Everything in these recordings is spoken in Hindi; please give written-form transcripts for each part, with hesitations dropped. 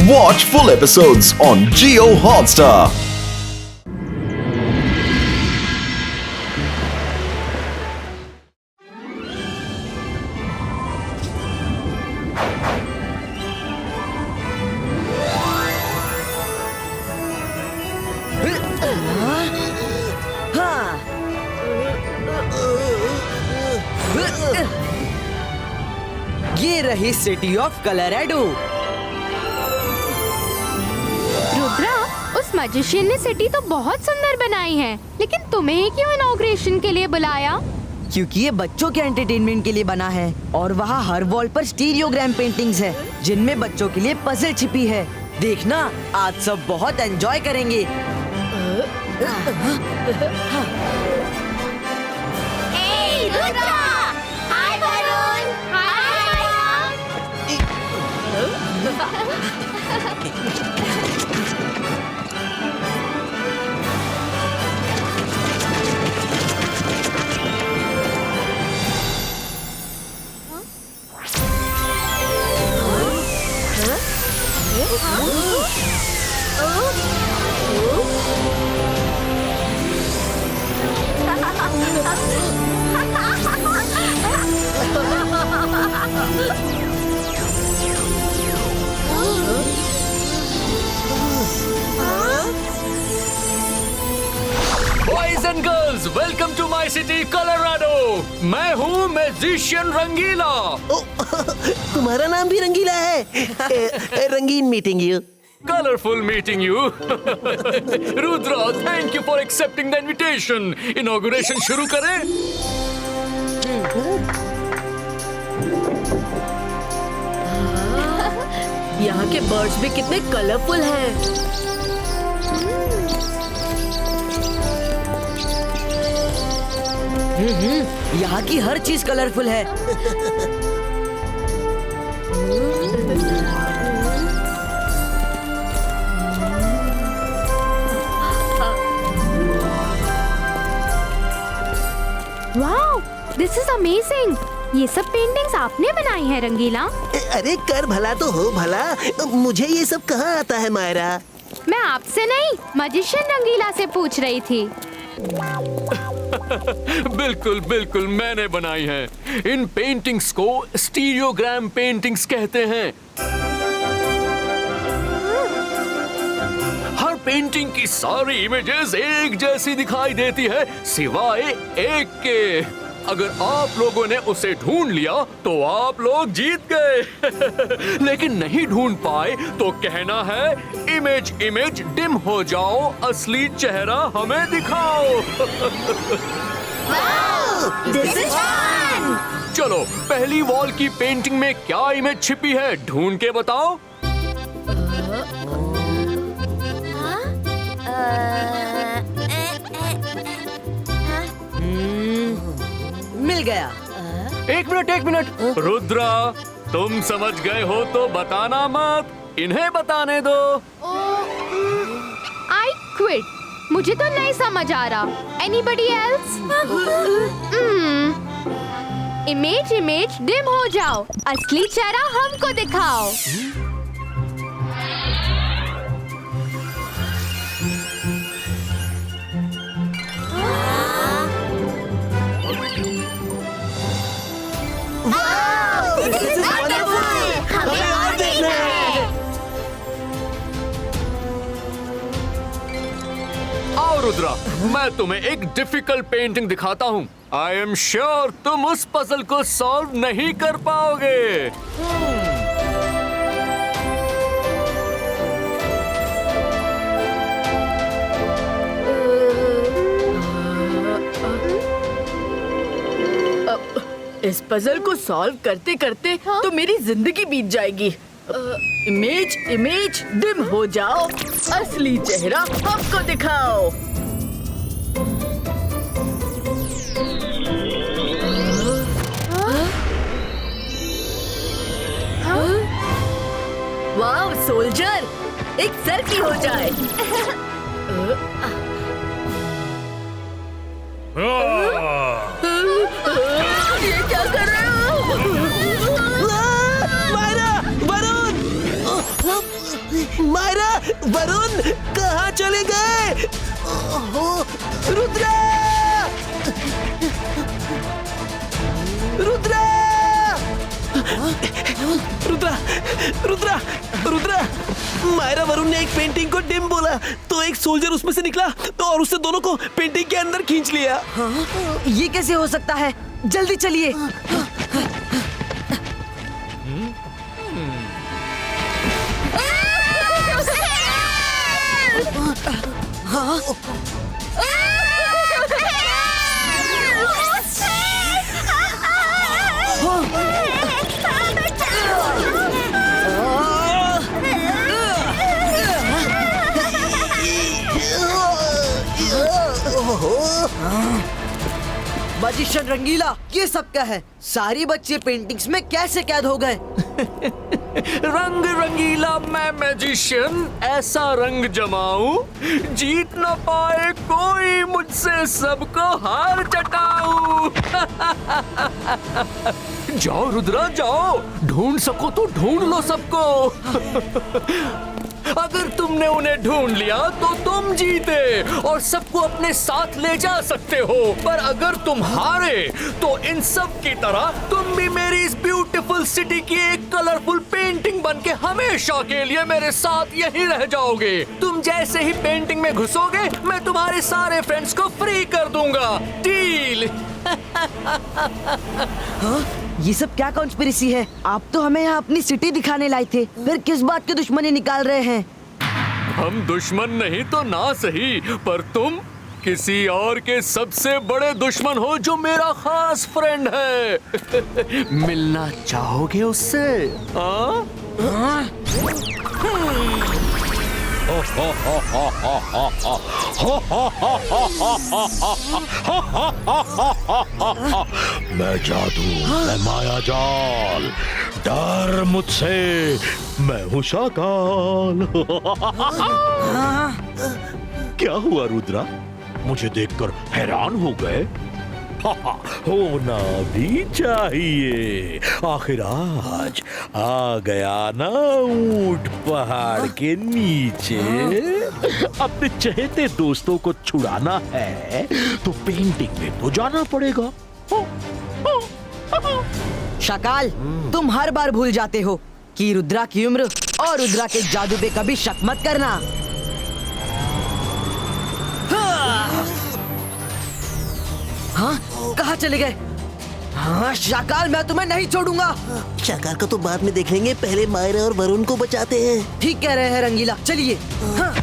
Watch full episodes on Jio Hotstar. ये रही सिटी ऑफ कलोराडो। रुद्रा, उस मैजिशियन ने सिटी तो बहुत सुंदर बनाई है, लेकिन तुम्हें ही क्यों इनॉग्रेशन के लिए बुलाया? क्योंकि ये बच्चों के एंटरटेनमेंट के लिए बना है और वहाँ हर वॉल पर स्टीरियोग्राम पेंटिंग्स है जिनमें बच्चों के लिए पजल छिपी है। देखना, आज सब बहुत एंजॉय करेंगे। Hey, Rudra! Hi, Varun! Boys and girls, welcome to my city Colorado. मैं हूँ मैजिशियन रंगीला। तुम्हारा नाम भी रंगीला है। रंगीन meeting you. Colorful meeting you. Rudra, thank you for accepting the invitation. Inauguration शुरू करें? यहाँ के बर्ड्स भी कितने कलरफुल हैं। यहाँ की हर चीज कलरफुल है। Wow, this is amazing! ये सब पेंटिंग्स आपने बनाई है रंगीला? अरे कर भला तो हो भला, मुझे ये सब कहाँ आता है मायरा? मैं आपसे नहीं, मैजिशियन रंगीला से पूछ रही थी। बिल्कुल बिल्कुल, मैंने बनाई है। इन पेंटिंग्स को स्टीरियोग्राम पेंटिंग्स कहते हैं। हर पेंटिंग की सारी इमेजेस एक जैसी दिखाई देती है सिवाय एक के। अगर आप लोगों ने उसे ढूंढ लिया तो आप लोग जीत गए। लेकिन नहीं ढूंढ पाए तो कहना है इमेज इमेज डिम हो जाओ, असली चेहरा हमें दिखाओ। This is fun! चलो, पहली वॉल की पेंटिंग में क्या इमेज छिपी है ढूंढ के बताओ। मिल गया। एक मिनट, रुद्रा, तुम समझ गए हो तो बताना मत, इन्हें बताने दो। आई क्विट, मुझे तो नहीं समझ आ रहा। Anybody else? Image image dim हो जाओ, असली चेहरा हमको दिखाओ। आओ रुद्रा, मैं तुम्हें एक डिफिकल्ट पेंटिंग दिखाता हूँ। आई एम श्योर तुम उस पजल को सॉल्व नहीं कर पाओगे। इस पजल को सॉल्व करते करते तो मेरी जिंदगी बीत जाएगी। इमेज इमेज डिम हो जाओ, असली चेहरा हमको दिखाओ। वाह सोल्जर, एक सेल्फी हो जाए। ये क्या कर रहे हो? मायरा, वरुण! मायरा, वरुण कहाँ चले गए? ओहो, रुद्रा! रुद्रा! रुद्रा! रुद्रा! रुद्रा! मायरा, वरुण ने एक पेंटिंग को डिम बोला तो एक सोल्जर उसमें से निकला और उससे दोनों को पेंटिंग के अंदर खींच लिया। ये कैसे हो सकता है? जल्दी चलिए। मैजिशियन रंगीला, ये सब क्या है? सारी बच्चे पेंटिंग्स में कैसे कैद हो गए? रंग रंगीला मैं मैजिशियन ऐसा रंग जमाऊं जीत न पाए कोई मुझसे सबको हार चटाऊं। जाओ रुद्रा जाओ, ढूंढ सको तो ढूंढ लो सबको। अगर तुमने उन्हें ढूंढ लिया तो तुम जीते और सबको अपने साथ ले जा सकते हो, पर अगर तुम हारे तो इन सब की तरह तुम भी मेरी इस ब्यूटीफुल सिटी की एक कलरफुल पेंटिंग बन के हमेशा के लिए मेरे साथ यहीं रह जाओगे। तुम जैसे ही पेंटिंग में घुसोगे मैं तुम्हारे सारे फ्रेंड्स को फ्री कर दूंगा। डील? ये सब क्या कॉन्स्पिरेसी है? आप तो हमें यहाँ अपनी सिटी दिखाने लाए थे, फिर किस बात की दुश्मनी निकाल रहे हैं? हम दुश्मन नहीं तो ना सही, पर तुम किसी और के सबसे बड़े दुश्मन हो जो मेरा खास फ्रेंड है। मिलना चाहोगे उससे? हाँ? मैं जादू, मैं माया जाल, डर मुझसे, मैं हूँ शाकाल। क्या हुआ रुद्रा, मुझे देखकर हैरान हो गए? होना भी चाहिए, आखिर आज आ गया ना ऊंट पहाड़ के नीचे। अपने चहेते दोस्तों को छुड़ाना है तो पेंटिंग में तो जाना पड़ेगा। शाकाल, तुम हर बार भूल जाते हो कि रुद्रा की उम्र और रुद्रा के जादू पे कभी शक मत करना। हाँ, कहाँ चले गए? हाँ शाकाल, मैं तुम्हें नहीं छोड़ूंगा। शाकाल को तो बाद में देख लेंगे, पहले मायरा और वरुण को बचाते हैं। ठीक कह रहे हैं रंगीला, चलिए। हाँ।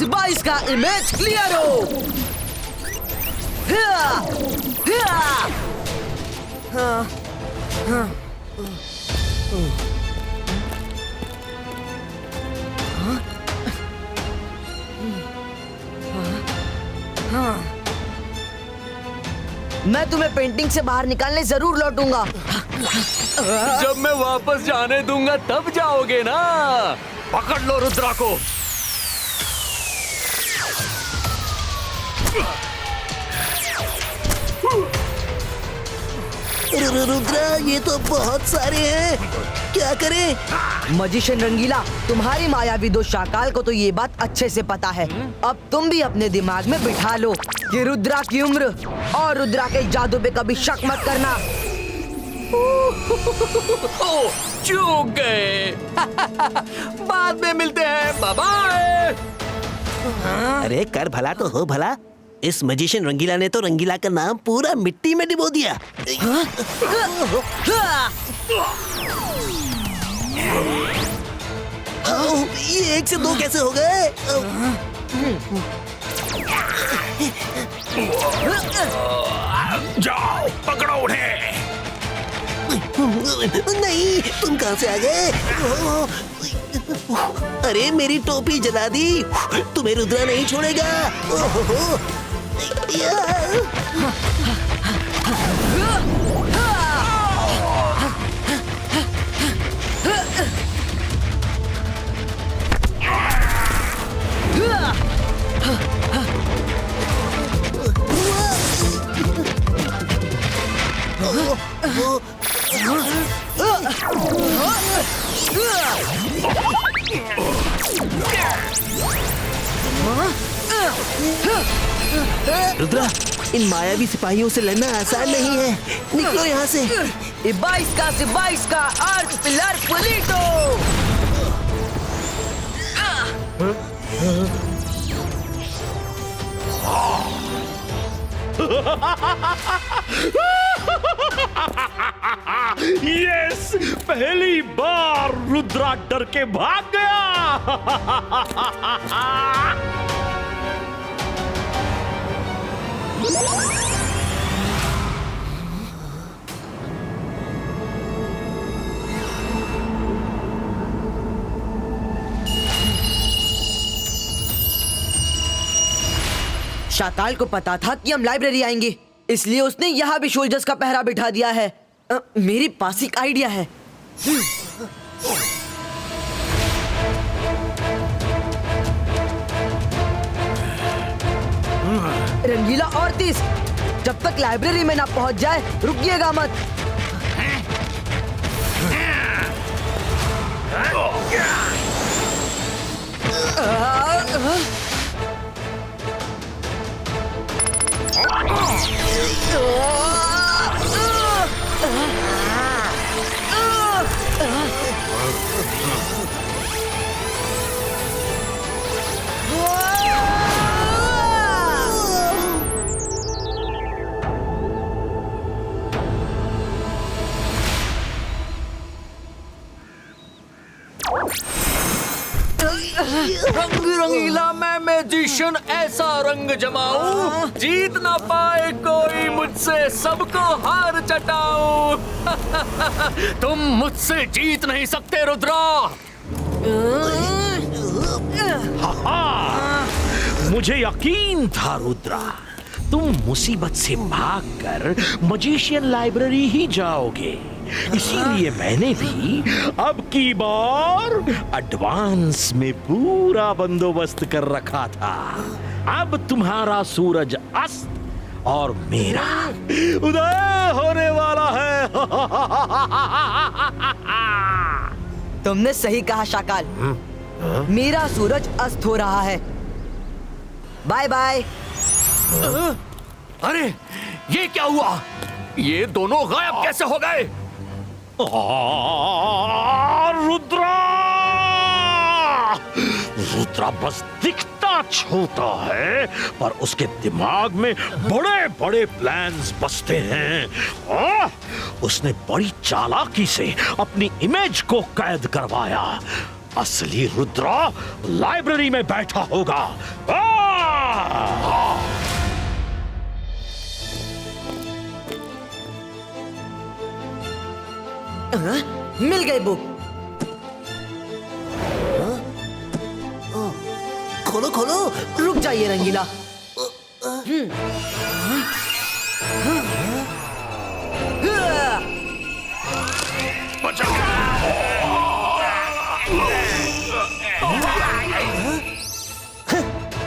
बाईस का इमेज क्लियर हो। हाँ, हाँ। मैं तुम्हें पेंटिंग से बाहर निकालने जरूर लौटूंगा। जब मैं वापस जाने दूंगा तब जाओगे ना। पकड़ लो रुद्रा को। रुद्रा, ये तो बहुत सारे हैं, क्या करें? मैजिशियन रंगीला, तुम्हारी मायावी दोस्त शाकाल को तो ये बात अच्छे से पता है। अब तुम भी अपने दिमाग में बिठा लो कि रुद्रा की उम्र और रुद्रा के जादू पे कभी शक मत करना। ओह, चूक गए। बाद में मिलते हैं, बाय बाय। अरे कर भला तो हो भला। इस मैजिशियन रंगीला ने तो रंगीला का नाम पूरा मिट्टी में डुबो दिया। ये 1 से 2 कैसे हो गए? जाओ पकड़ो उन्हें। नहीं, तुम कहाँ से आ गए? अरे मेरी टोपी जला दी। तुम्हें रुद्रा नहीं छोड़ेगा। रुद्रा, इन मायावी सिपाहियों से लड़ना आसान नहीं है। निकलो यहाँ से। इबाइस का आर्क पिलर पुलिटो। यस, पहली बार रुद्रा डर के भाग गया। शाकाल को पता था कि हम लाइब्रेरी आएंगे, इसलिए उसने यहाँ भी सोल्जर्स का पहरा बिठा दिया है। मेरे पास एक आइडिया है। रंगीला और तीस, जब तक लाइब्रेरी में ना पहुंच जाए रुकिएगा मत। रंग रंगीला मैं मैजिशियन ऐसा रंग जमाऊं, जीत ना पाए कोई मुझसे, सबको हार चटाऊं। तुम मुझसे जीत नहीं सकते रुद्रा। मुझे यकीन था रुद्रा, तुम मुसीबत से भागकर मजिशियन लाइब्रेरी ही जाओगे, इसीलिए मैंने भी अब की बार एडवांस में पूरा बंदोबस्त कर रखा था। अब तुम्हारा सूरज अस्त और मेरा उदय होने वाला है। तुमने सही कहा शाकाल, मेरा सूरज अस्त हो रहा है। Bye bye. अरे ये क्या हुआ? ये दोनों गायब कैसे हो गए? रुद्रा! रुद्रा बस दिखता छोटा है, पर उसके दिमाग में बड़े बड़े प्लान्स बसते हैं। उसने बड़ी चालाकी से अपनी इमेज को कैद करवाया। असली रुद्रा लाइब्रेरी में बैठा होगा। मिल गई बुक। खोलो खोलो। रुक जाइए रंगीला।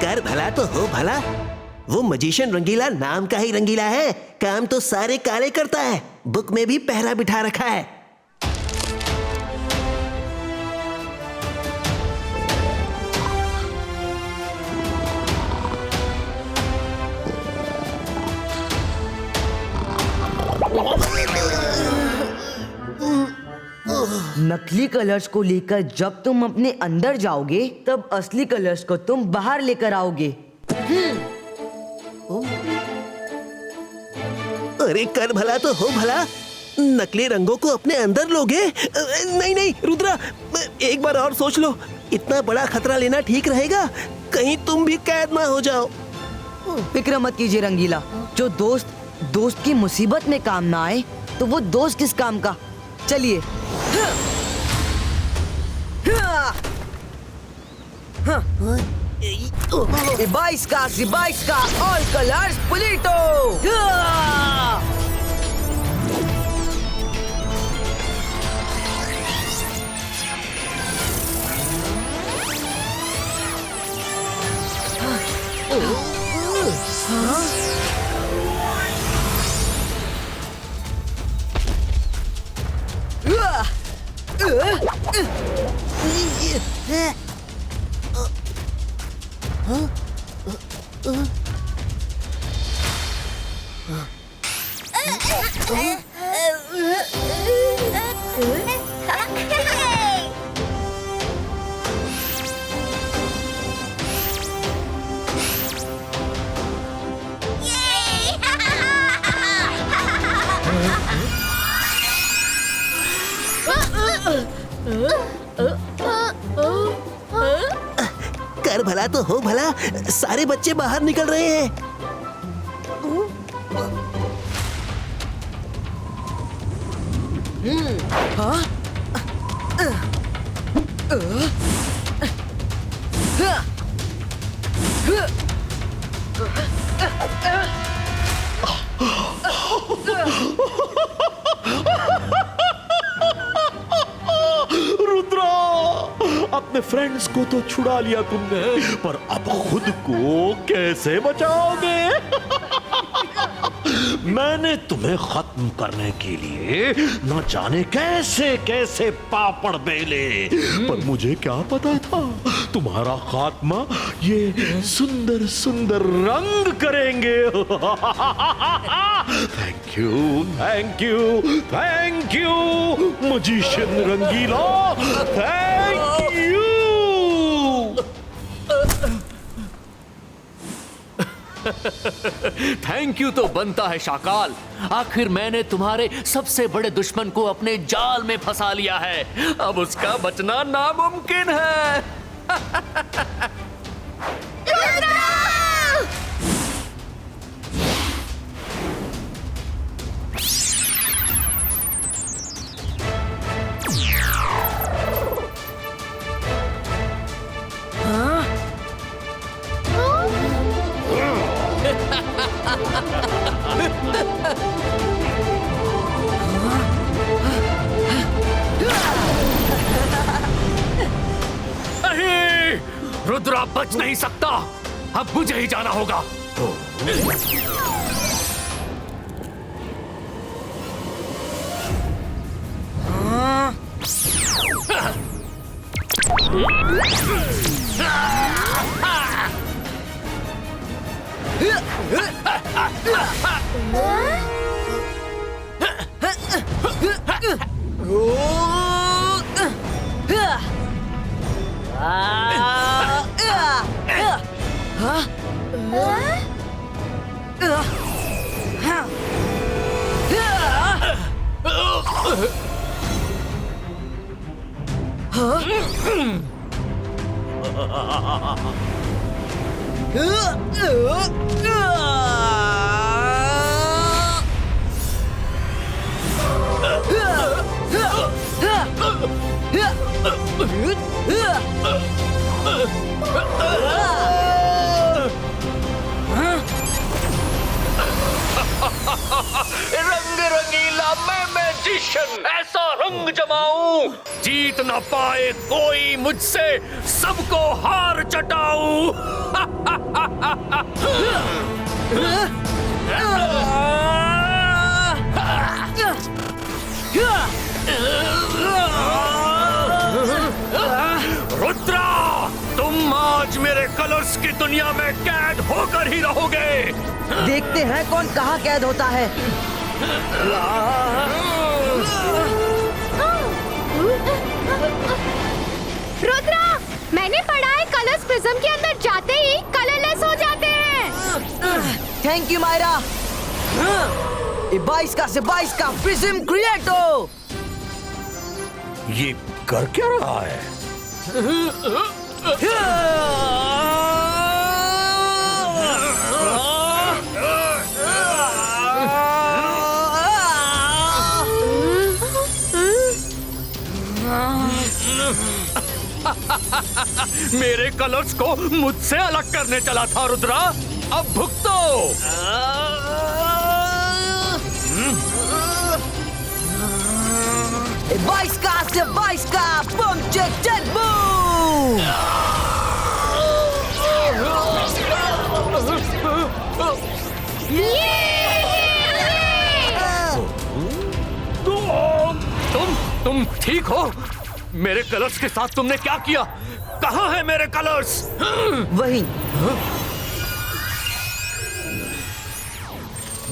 कर भला तो हो भला। वो मजिशियन रंगीला नाम का ही रंगीला है, काम तो सारे काले करता है। बुक में भी पहरा बिठा रखा है। नकली कलर्स को लेकर जब तुम अपने अंदर जाओगे, तब असली कलर्स को तुम बाहर लेकर आओगे। अरे कर भला तो हो भला। नकली रंगों को अपने अंदर लोगे? नहीं नहीं रुद्रा, एक बार और सोच लो। इतना बड़ा खतरा लेना ठीक रहेगा? कहीं तुम भी कैद ना हो जाओ। फिक्र मत कीजिए रंगीला। जो दोस्त की मुसीबत में काम ना आए, तो वो दोस्त किस काम का। चलिए। इबाइस का ऑल कलर्स पुलिटो। कर भला तो हो भला, सारे बच्चे बाहर निकल रहे हैं। रुद्रा, अपने फ्रेंड्स को तो छुड़ा लिया तुमने, पर अब खुद को कैसे बचाओगे? मैंने तुम्हें खत्म करने के लिए न जाने कैसे कैसे पापड़ बेले, पर मुझे क्या पता था तुम्हारा खात्मा ये सुंदर सुंदर रंग करेंगे। Thank you, thank you, thank you magician Rangeela, thank you. Thank you तो बनता है शाकाल। आखिर मैंने तुम्हारे सबसे बड़े दुश्मन को अपने जाल में फंसा लिया है, अब उसका बचना नामुमकिन है। नहीं, रुद्रा बच नहीं सकता, अब मुझे ही जाना होगा। रंग रंगीला मैं मैजिशियन, ऐसा रंग जमाऊं जीत न पाए कोई मुझसे, सबको हार चटाऊं। रुद्रा, तुम आज मेरे कलर्स की दुनिया में कैद होकर ही रहोगे। देखते हैं कौन कहाँ कैद होता है। रुद्रा, मैंने पढ़ा है कलर्स प्रिज्म के अंदर जाते ही कलरलेस हो जाते हैं। Thank you Myra. 22 का से 22 का प्रिज्म क्रिएट हो। ये कर क्या रहा है? मेरे कलर्स को मुझसे अलग करने चला था रुद्रा, अब भुगतो। बाईस का से 22 का बम चेक चेक बूम। तुम ठीक हो? मेरे कलर्स के साथ तुमने क्या किया? कहाँ है मेरे कलर्स? वहीं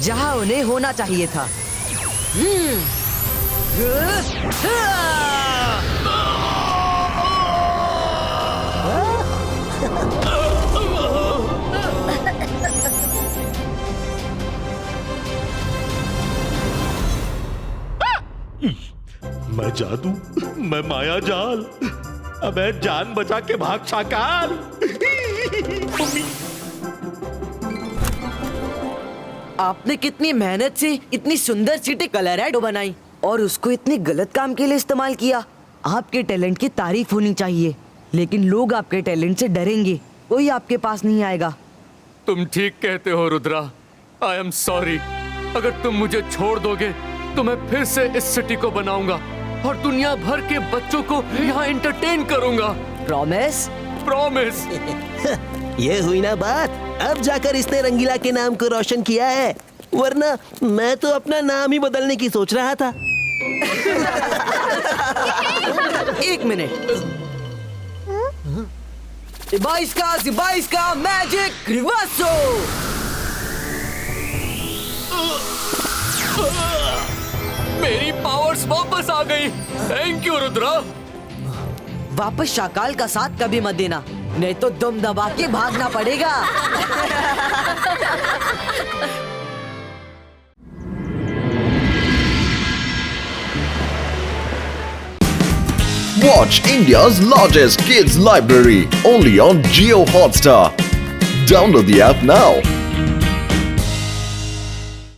जहां उन्हें होना चाहिए था। मैं जादू, मैं माया जाल, अबे जान बचा के भाग शाकाल। मम्मी, आपने कितनी मेहनत से इतनी सुंदर सिटी कलरेडो बनाई और उसको इतने गलत काम के लिए इस्तेमाल किया। आपके टैलेंट की तारीफ होनी चाहिए, लेकिन लोग आपके टैलेंट से डरेंगे, कोई आपके पास नहीं आएगा। तुम ठीक कहते हो रुद्रा। I am sorry. अगर तुम मुझे छोड़ दोगे तो मैं फिर से इस सिटी को बनाऊंगा और दुनिया भर के बच्चों को यहाँ एंटरटेन करूंगा। प्रॉमिस? प्रॉमिस। ये हुई ना बात, अब जाकर इसने रंगीला के नाम को रोशन किया है, वरना मैं तो अपना नाम ही बदलने की सोच रहा था। एक मिनट। इबाइस का मैजिक रिवर्सो। मेरी पावर्स वापस आ गई। Thank you Rudra. वापस शाकाल का साथ कभी मत देना, नहीं तो दम दबा के भागना पड़ेगा। Watch India's largest kids library only on Jio Hotstar. Download the app now.